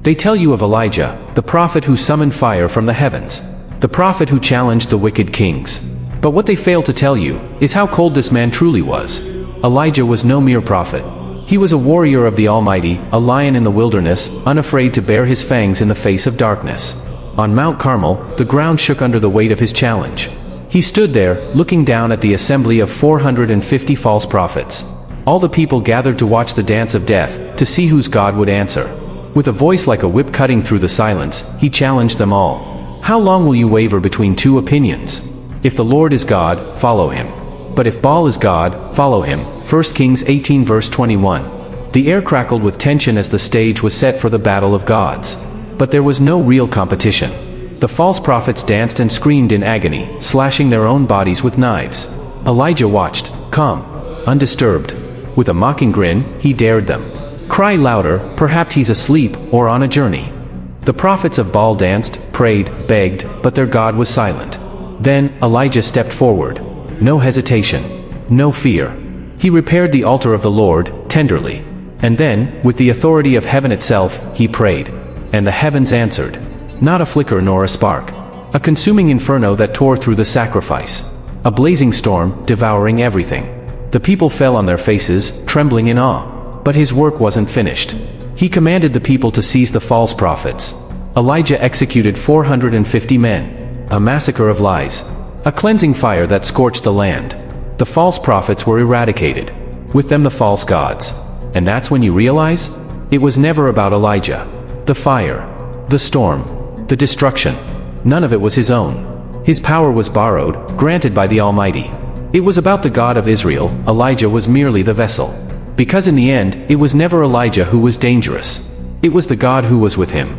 They tell you of Elijah, the prophet who summoned fire from the heavens, the prophet who challenged the wicked kings. But what they fail to tell you is how cold this man truly was. Elijah was no mere prophet. He was a warrior of the Almighty, a lion in the wilderness, unafraid to bare his fangs in the face of darkness. On Mount Carmel, the ground shook under the weight of his challenge. He stood there, looking down at the assembly of 450 false prophets. All the people gathered to watch the dance of death, to see whose God would answer. With a voice like a whip cutting through the silence, he challenged them all. How long will you waver between two opinions? If the Lord is God, follow him. But if Baal is God, follow him. 1 Kings 18 verse 21. The air crackled with tension as the stage was set for the battle of gods. But there was no real competition. The false prophets danced and screamed in agony, slashing their own bodies with knives. Elijah watched, calm, undisturbed. With a mocking grin, he dared them. Cry louder, perhaps he's asleep, or on a journey. The prophets of Baal danced, prayed, begged, but their God was silent. Then, Elijah stepped forward. No hesitation. No fear. He repaired the altar of the Lord, tenderly. And then, with the authority of heaven itself, he prayed. And the heavens answered. Not a flicker nor a spark. A consuming inferno that tore through the sacrifice. A blazing storm, devouring everything. The people fell on their faces, trembling in awe. But his work wasn't finished. He commanded the people to seize the false prophets. Elijah executed 450 men. A massacre of lies. A cleansing fire that scorched the land. The false prophets were eradicated. With them the false gods. And that's when you realize? It was never about Elijah. The fire. The storm. The destruction. None of it was his own. His power was borrowed, granted by the Almighty. It was about the God of Israel. Elijah was merely the vessel. Because in the end, it was never Elijah who was dangerous. It was the God who was with him.